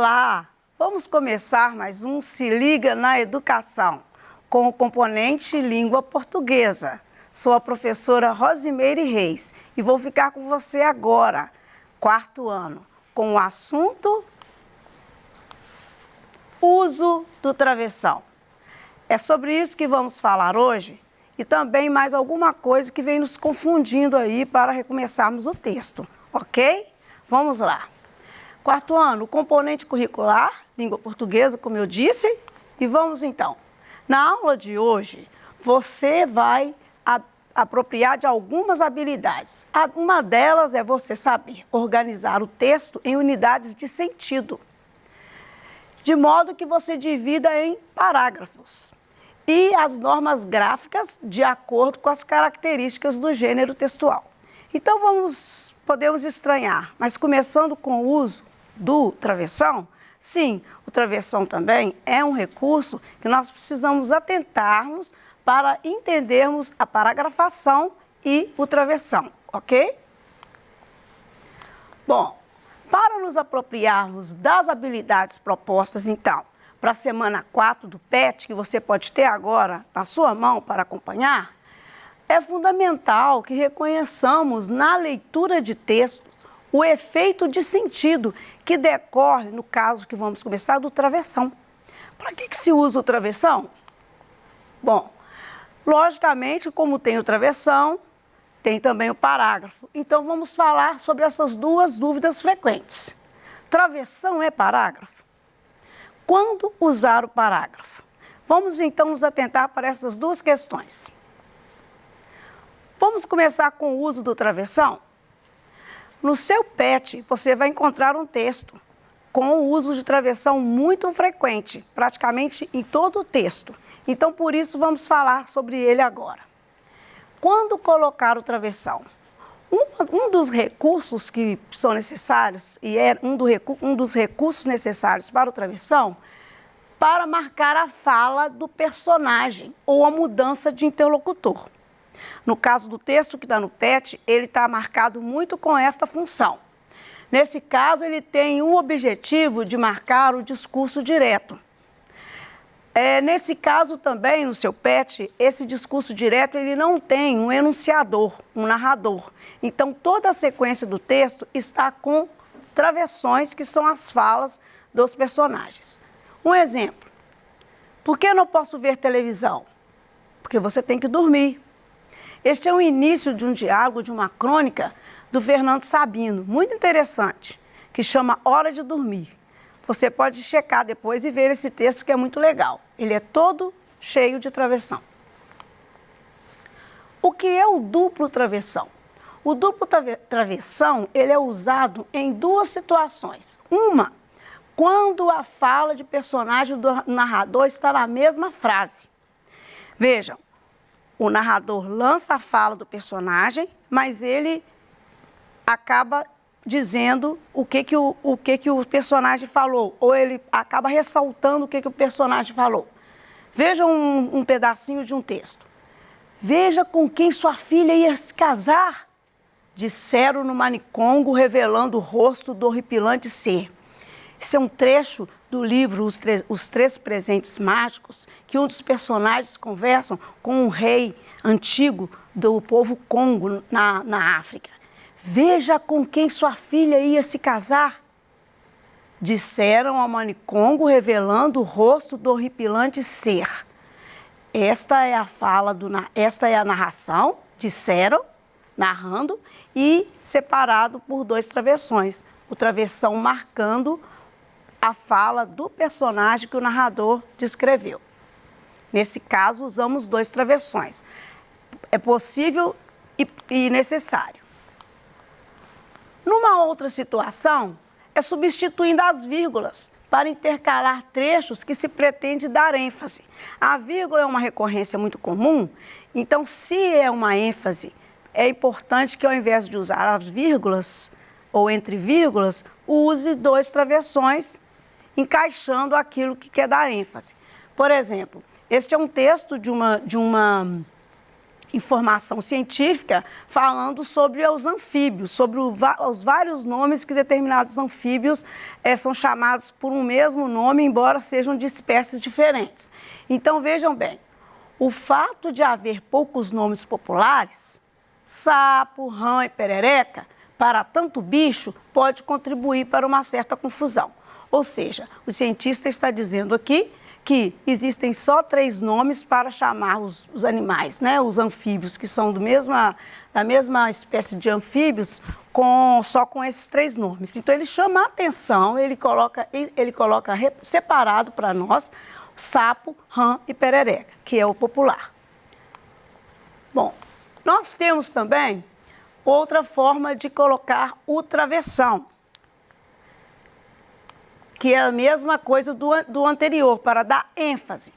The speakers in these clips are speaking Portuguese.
Olá! Vamos começar mais um Se Liga na Educação, com o componente Língua Portuguesa. Sou a professora Rosimeire Reis e vou ficar com você agora, quarto ano, com o assunto Uso do travessão. É sobre isso que vamos falar hoje e também mais alguma coisa que vem nos confundindo aí para recomeçarmos o texto, ok? Vamos lá. Quarto ano, o componente curricular, língua portuguesa, como eu disse. E vamos então. Na aula de hoje, você vai apropriar de algumas habilidades. Uma delas é você saber organizar o texto em unidades de sentido, de modo que você divida em parágrafos e as normas gráficas de acordo com as características do gênero textual. Então podemos estranhar, mas começando com o uso do travessão, sim, o travessão também é um recurso que nós precisamos atentarmos para entendermos a paragrafação e o travessão, ok? Bom, para nos apropriarmos das habilidades propostas, então, para a semana 4 do PET, que você pode ter agora na sua mão para acompanhar, é fundamental que reconheçamos na leitura de texto o efeito de sentido que decorre, no caso que vamos começar, do travessão. Para que se usa o travessão? Bom, logicamente, como tem o travessão, tem também o parágrafo. Então, vamos falar sobre essas duas dúvidas frequentes. Travessão é parágrafo? Quando usar o parágrafo? Vamos, então, nos atentar para essas duas questões. Vamos começar com o uso do travessão? No seu PET, você vai encontrar um texto com o uso de travessão muito frequente, praticamente em todo o texto. Então, por isso, vamos falar sobre ele agora. Quando colocar o travessão? Um dos recursos que são necessários, e é um dos recursos necessários para o travessão, para marcar a fala do personagem ou a mudança de interlocutor. No caso do texto que está no PET, ele está marcado muito com esta função. Nesse caso, ele tem o objetivo de marcar o discurso direto. Nesse caso também, no seu PET, esse discurso direto ele não tem um enunciador, um narrador. Então, toda a sequência do texto está com travessões, que são as falas dos personagens. Um exemplo. Por que eu não posso ver televisão? Porque você tem que dormir. Este é o início de um diálogo, de uma crônica do Fernando Sabino, muito interessante, que chama Hora de Dormir. Você pode checar depois e ver esse texto que é muito legal. Ele é todo cheio de travessão. O que é o duplo travessão? O duplo travessão ele é usado em duas situações. Uma, quando a fala de personagem do narrador está na mesma frase. Vejam. O narrador lança a fala do personagem, mas ele acaba dizendo o que o personagem falou, ou ele acaba ressaltando o que o personagem falou. Veja um pedacinho de um texto. Veja com quem sua filha ia se casar, disseram no Manicongo, revelando o rosto do horripilante ser. Esse é um trecho do livro Os Três Presentes Mágicos, que um dos personagens conversam com um rei antigo do povo Congo, na África. Veja com quem sua filha ia se casar. Disseram ao Manicongo, revelando o rosto do horripilante ser. Esta é a narração, disseram, narrando, e separado por dois travessões. O travessão marcando a fala do personagem que o narrador descreveu. Nesse caso, usamos dois travessões. É possível e necessário. Numa outra situação, é substituindo as vírgulas para intercalar trechos que se pretende dar ênfase. A vírgula é uma recorrência muito comum, então, se é uma ênfase, é importante que ao invés de usar as vírgulas ou entre vírgulas, use dois travessões encaixando aquilo que quer dar ênfase. Por exemplo, este é um texto de uma informação científica falando sobre os anfíbios, sobre os vários nomes que determinados anfíbios são chamados por um mesmo nome, embora sejam de espécies diferentes. Então, vejam bem, o fato de haver poucos nomes populares, sapo, rã e perereca, para tanto bicho, pode contribuir para uma certa confusão. Ou seja, o cientista está dizendo aqui que existem só 3 nomes para chamar os animais, né? Os anfíbios, que são da mesma espécie de anfíbios, só com esses 3 nomes. Então, ele chama a atenção, ele coloca separado para nós sapo, rã e perereca, que é o popular. Bom, nós temos também outra forma de colocar o travessão, que é a mesma coisa do anterior, para dar ênfase.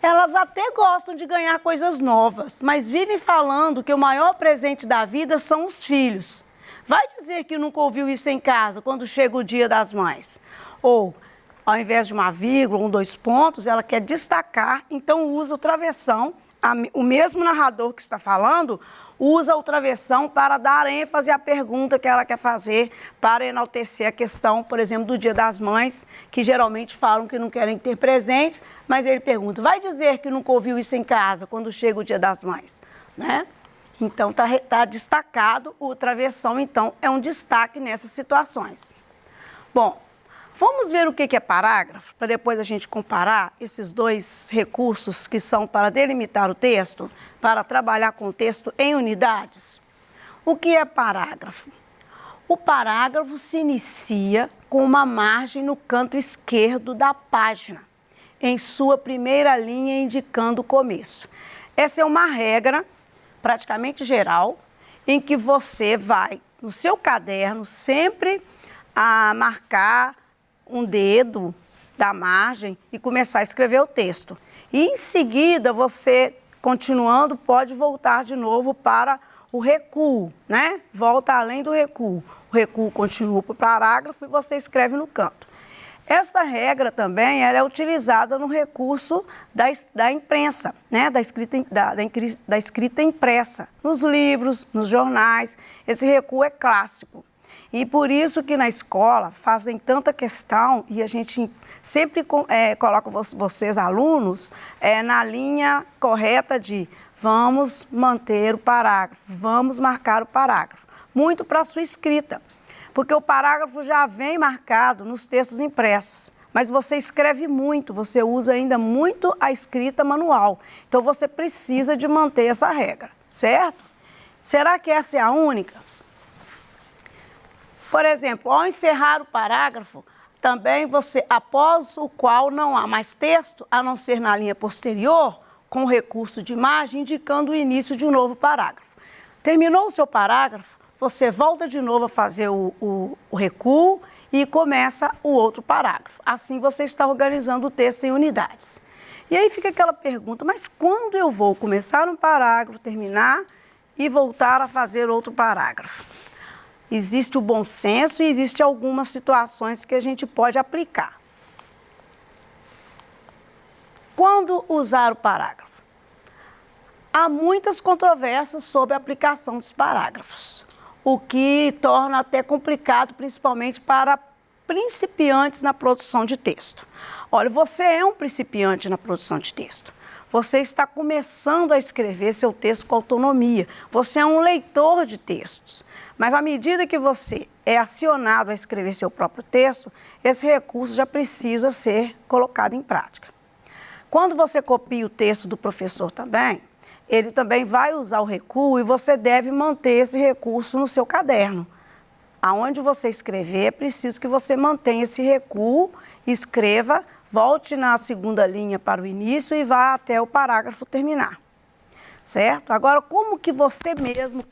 Elas até gostam de ganhar coisas novas, mas vivem falando que o maior presente da vida são os filhos. Vai dizer que nunca ouviu isso em casa, quando chega o Dia das Mães. Ou, ao invés de uma vírgula, 2 pontos, ela quer destacar, então usa o travessão. O mesmo narrador que está falando usa o travessão para dar ênfase à pergunta que ela quer fazer, para enaltecer a questão, por exemplo, do Dia das Mães, que geralmente falam que não querem ter presentes, mas ele pergunta, vai dizer que nunca ouviu isso em casa quando chega o Dia das Mães, né? Então, tá destacado o travessão, então, é um destaque nessas situações. Bom, vamos ver o que é parágrafo, para depois a gente comparar esses 2 recursos que são para delimitar o texto, para trabalhar com o texto em unidades. O que é parágrafo? O parágrafo se inicia com uma margem no canto esquerdo da página, em sua primeira linha indicando o começo. Essa é uma regra praticamente geral, em que você vai, no seu caderno, sempre a marcar um dedo da margem e começar a escrever o texto. E em seguida, você, continuando, pode voltar de novo para o recuo, né? Volta além do recuo. O recuo continua para o parágrafo e você escreve no canto. Essa regra também ela é utilizada no recurso da imprensa, né? Da escrita impressa, nos livros, nos jornais. Esse recuo é clássico. E por isso que na escola fazem tanta questão e a gente sempre coloca vocês, alunos, na linha correta de vamos manter o parágrafo, vamos marcar o parágrafo. Muito para a sua escrita, porque o parágrafo já vem marcado nos textos impressos, mas você escreve muito, você usa ainda muito a escrita manual. Então você precisa de manter essa regra, certo? Será que essa é a única? Por exemplo, ao encerrar o parágrafo, também você, após o qual não há mais texto, a não ser na linha posterior, com recurso de imagem, indicando o início de um novo parágrafo. Terminou o seu parágrafo, você volta de novo a fazer o recuo e começa o outro parágrafo. Assim você está organizando o texto em unidades. E aí fica aquela pergunta, mas quando eu vou começar um parágrafo, terminar e voltar a fazer outro parágrafo? Existe o bom senso e existe algumas situações que a gente pode aplicar. Quando usar o parágrafo? Há muitas controvérsias sobre a aplicação dos parágrafos, o que torna até complicado, principalmente para principiantes na produção de texto. Olha, você é um principiante na produção de texto. Você está começando a escrever seu texto com autonomia. Você é um leitor de textos. Mas à medida que você é acionado a escrever seu próprio texto, esse recurso já precisa ser colocado em prática. Quando você copia o texto do professor também, ele também vai usar o recuo e você deve manter esse recurso no seu caderno. Aonde você escrever, é preciso que você mantenha esse recuo, escreva, volte na segunda linha para o início e vá até o parágrafo terminar. Certo? Agora, como que você mesmo,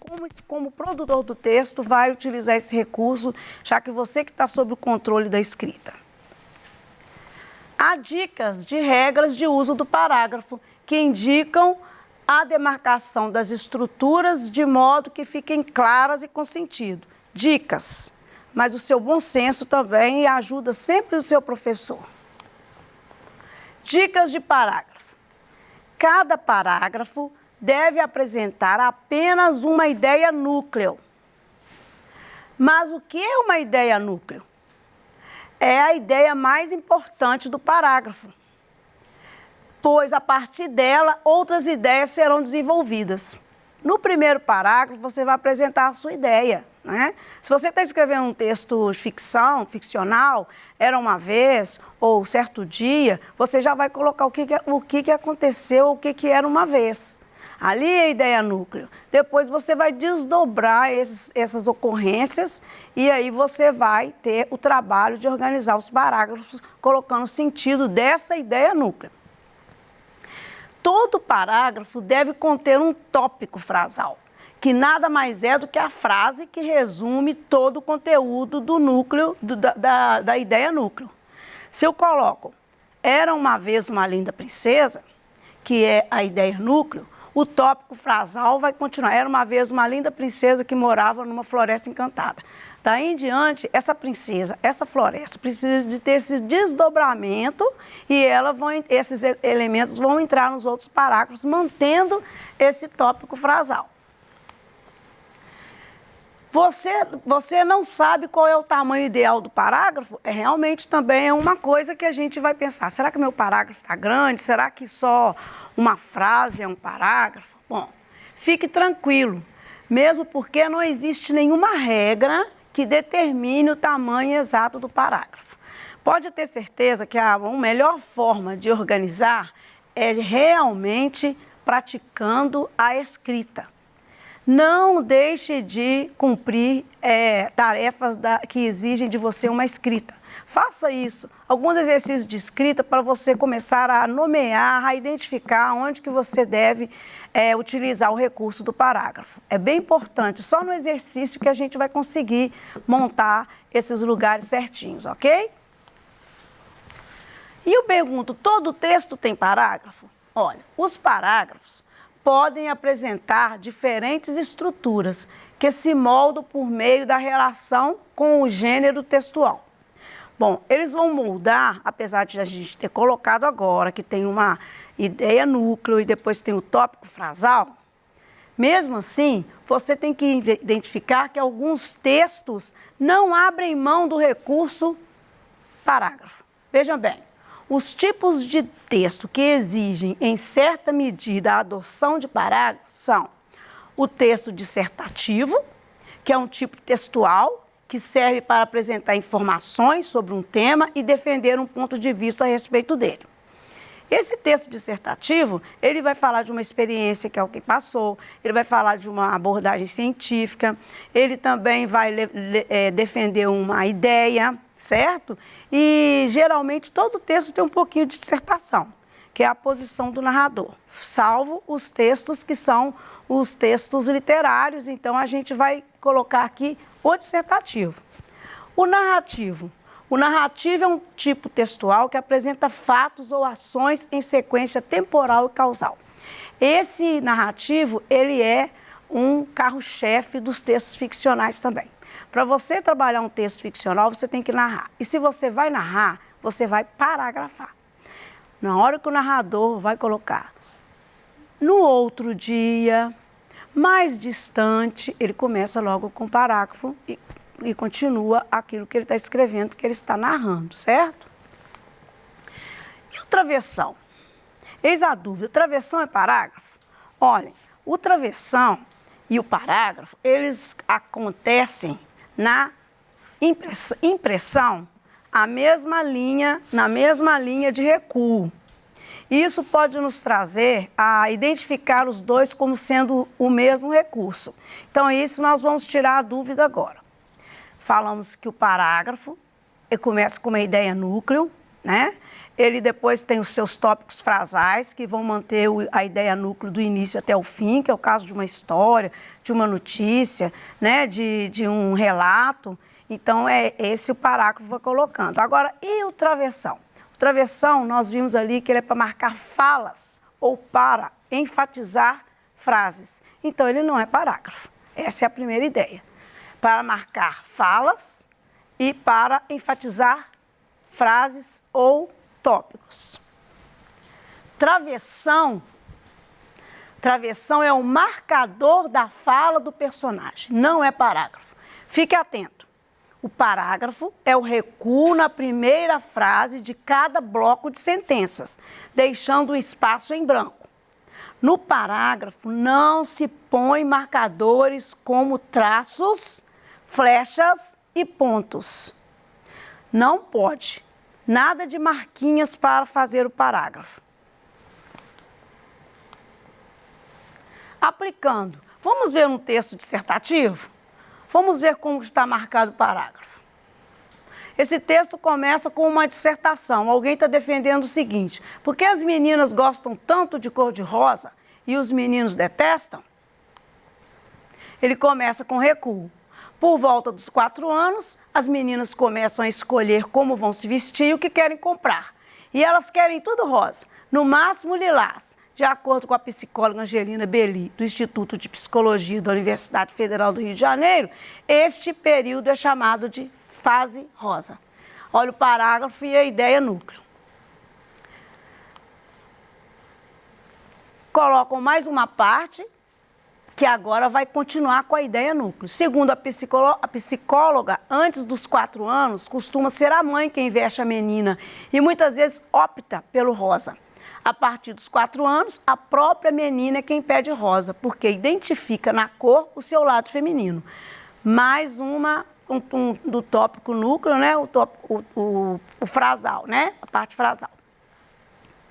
como produtor do texto, vai utilizar esse recurso, já que você que está sob o controle da escrita? Há dicas de regras de uso do parágrafo, que indicam a demarcação das estruturas de modo que fiquem claras e com sentido. Dicas, mas o seu bom senso também ajuda sempre o seu professor. Dicas de parágrafo. Cada parágrafo deve apresentar apenas uma ideia núcleo. Mas o que é uma ideia núcleo? É a ideia mais importante do parágrafo, pois a partir dela outras ideias serão desenvolvidas. No primeiro parágrafo você vai apresentar a sua ideia, né? Se você está escrevendo um texto de ficcional, era uma vez ou certo dia, você já vai colocar o que aconteceu, o que era uma vez. Ali é a ideia núcleo. Depois você vai desdobrar essas ocorrências e aí você vai ter o trabalho de organizar os parágrafos colocando o sentido dessa ideia núcleo. Todo parágrafo deve conter um tópico frasal, que nada mais é do que a frase que resume todo o conteúdo do núcleo, da ideia núcleo. Se eu coloco, era uma vez uma linda princesa, que é a ideia núcleo, o tópico frasal vai continuar. Era uma vez uma linda princesa que morava numa floresta encantada. Daí em diante, essa princesa, essa floresta, precisa de ter esse desdobramento e esses elementos vão entrar nos outros parágrafos, mantendo esse tópico frasal. Você não sabe qual é o tamanho ideal do parágrafo? Realmente também é uma coisa que a gente vai pensar. Será que meu parágrafo está grande? Será que só uma frase é um parágrafo? Bom, fique tranquilo, mesmo porque não existe nenhuma regra que determine o tamanho exato do parágrafo. Pode ter certeza que a melhor forma de organizar é realmente praticando a escrita. Não deixe de cumprir tarefas que exigem de você uma escrita. Faça isso. Alguns exercícios de escrita para você começar a nomear, a identificar onde que você deve utilizar o recurso do parágrafo. É bem importante. Só no exercício que a gente vai conseguir montar esses lugares certinhos, ok? E eu pergunto, todo texto tem parágrafo? Olha, os parágrafos podem apresentar diferentes estruturas que se moldam por meio da relação com o gênero textual. Bom, eles vão moldar, apesar de a gente ter colocado agora que tem uma ideia núcleo e depois tem o tópico frasal, mesmo assim, você tem que identificar que alguns textos não abrem mão do recurso parágrafo. Vejam bem. Os tipos de texto que exigem, em certa medida, a adoção de parágrafos são o texto dissertativo, que é um tipo textual que serve para apresentar informações sobre um tema e defender um ponto de vista a respeito dele. Esse texto dissertativo, ele vai falar de uma experiência que alguém passou, ele vai falar de uma abordagem científica, ele também vai defender uma ideia, certo? E geralmente todo texto tem um pouquinho de dissertação, que é a posição do narrador, salvo os textos que são os textos literários, então a gente vai colocar aqui o dissertativo. O narrativo. O narrativo é um tipo textual que apresenta fatos ou ações em sequência temporal e causal. Esse narrativo, ele é um carro-chefe dos textos ficcionais também. Para você trabalhar um texto ficcional, você tem que narrar. E se você vai narrar, você vai paragrafar. Na hora que o narrador vai colocar no outro dia, mais distante, ele começa logo com o parágrafo e continua aquilo que ele está escrevendo, que ele está narrando, certo? E o travessão? Eis a dúvida, o travessão é parágrafo? Olhem, o travessão e o parágrafo, eles acontecem na impressão na mesma linha de recuo. Isso pode nos trazer a identificar os dois como sendo o mesmo recurso. Então, isso nós vamos tirar a dúvida agora. Falamos que o parágrafo começa com uma ideia núcleo, né? Ele depois tem os seus tópicos frasais, que vão manter a ideia núcleo do início até o fim, que é o caso de uma história, de uma notícia, né? de um relato. Então, é esse o parágrafo que vai colocando. Agora, e o travessão? O travessão, nós vimos ali que ele é para marcar falas ou para enfatizar frases. Então, ele não é parágrafo. Essa é a primeira ideia. Para marcar falas e para enfatizar frases ou tópicos. Travessão Travessão é o marcador da fala do personagem, não é parágrafo. Fique atento. O parágrafo é o recuo na primeira frase de cada bloco de sentenças, deixando um espaço em branco. No parágrafo não se põe marcadores como traços, flechas e pontos. Não pode. Nada de marquinhas para fazer o parágrafo. Aplicando. Vamos ver um texto dissertativo? Vamos ver como está marcado o parágrafo. Esse texto começa com uma dissertação. Alguém está defendendo o seguinte: por que as meninas gostam tanto de cor-de-rosa e os meninos detestam? Ele começa com recuo. Por volta dos 4 anos, as meninas começam a escolher como vão se vestir e o que querem comprar. E elas querem tudo rosa, no máximo lilás. De acordo com a psicóloga Angelina Belli, do Instituto de Psicologia da Universidade Federal do Rio de Janeiro, este período é chamado de fase rosa. Olha o parágrafo e a ideia núcleo. Colocam mais uma parte, que agora vai continuar com a ideia núcleo. Segundo a psicóloga, antes dos 4 anos, costuma ser a mãe quem veste a menina e muitas vezes opta pelo rosa. A partir dos 4 anos, a própria menina é quem pede rosa, porque identifica na cor o seu lado feminino. Mais do tópico núcleo, né? O frasal, né? A parte frasal.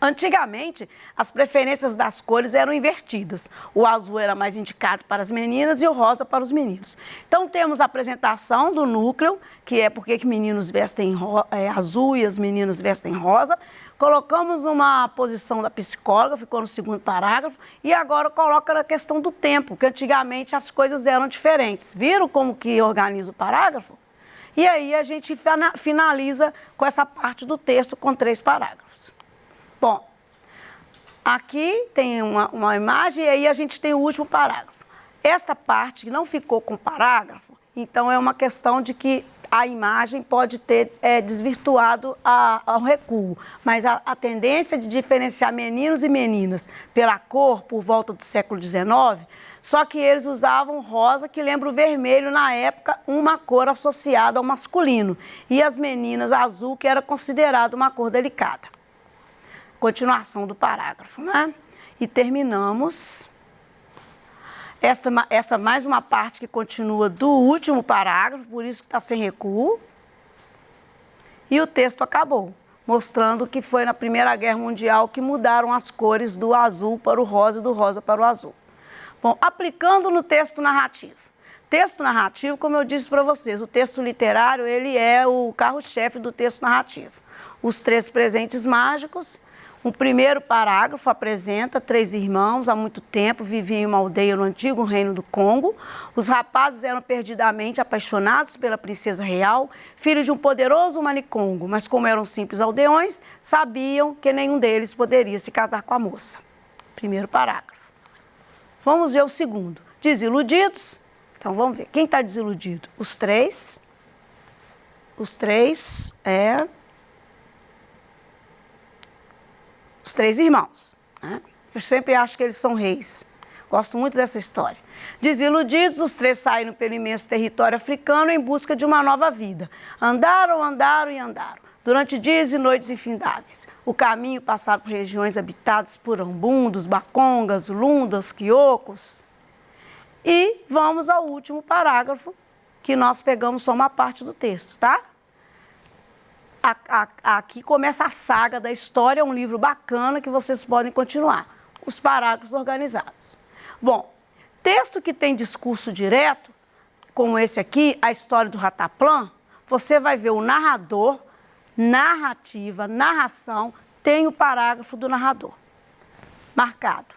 Antigamente, as preferências das cores eram invertidas. O azul era mais indicado para as meninas e o rosa para os meninos. Então, temos a apresentação do núcleo, que é porque que meninos vestem azul e as meninas vestem rosa. Colocamos uma posição da psicóloga, ficou no segundo parágrafo, e agora coloca a questão do tempo, que antigamente as coisas eram diferentes. Viram como que organiza o parágrafo? E aí a gente finaliza com essa parte do texto com 3 parágrafos. Bom, aqui tem uma imagem e aí a gente tem o último parágrafo. Esta parte não ficou com parágrafo, então é uma questão de que a imagem pode ter desvirtuado ao recuo, mas a tendência de diferenciar meninos e meninas pela cor por volta do século XIX, só que eles usavam rosa, que lembra o vermelho na época, uma cor associada ao masculino, e as meninas azul, que era considerada uma cor delicada. Continuação do parágrafo, né? E terminamos. Essa mais uma parte que continua do último parágrafo, por isso que está sem recuo. E o texto acabou, mostrando que foi na Primeira Guerra Mundial que mudaram as cores do azul para o rosa e do rosa para o azul. Bom, aplicando no texto narrativo. Texto narrativo, como eu disse para vocês, o texto literário, ele é o carro-chefe do texto narrativo. Os 3 presentes mágicos. O primeiro parágrafo apresenta 3 irmãos, há muito tempo viviam em uma aldeia no antigo reino do Congo. Os rapazes eram perdidamente apaixonados pela princesa real, filho de um poderoso manicongo, mas como eram simples aldeões, sabiam que nenhum deles poderia se casar com a moça. Primeiro parágrafo. Vamos ver o segundo. Desiludidos. Então vamos ver. Quem está desiludido? Os 3. Os 3 os 3 irmãos, né? Eu sempre acho que eles são reis. Gosto muito dessa história. Desiludidos, os 3 saíram pelo imenso território africano em busca de uma nova vida. Andaram, andaram e andaram, durante dias e noites infindáveis. O caminho passaram por regiões habitadas por ambundos, bacongas, lundas, quiocos. E vamos ao último parágrafo, que nós pegamos só uma parte do texto, tá? Aqui começa a saga da história, é um livro bacana que vocês podem continuar. Os parágrafos organizados. Bom, texto que tem discurso direto, como esse aqui, a história do Rataplan, você vai ver o narrador, narrativa, narração, tem o parágrafo do narrador marcado.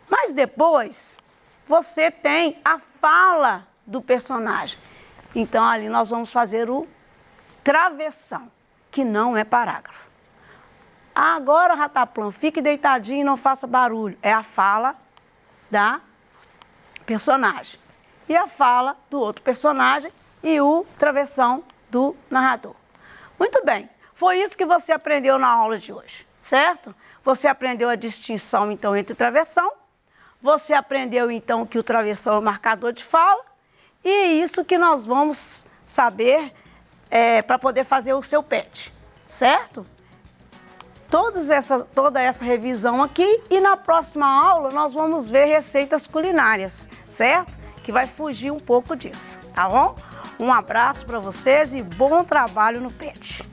Mas depois, você tem a fala do personagem. Então, ali nós vamos fazer o travessão, que não é parágrafo. Agora, Rataplan, fique deitadinho e não faça barulho. É a fala da personagem. E a fala do outro personagem e o travessão do narrador. Muito bem, foi isso que você aprendeu na aula de hoje, certo? Você aprendeu a distinção, então, entre travessão, Você aprendeu então que o travessão é o marcador de fala e é isso que nós vamos saber para poder fazer o seu PET, certo? Toda essa revisão aqui e na próxima aula nós vamos ver receitas culinárias, certo? Que vai fugir um pouco disso, tá bom? Um abraço para vocês e bom trabalho no PET.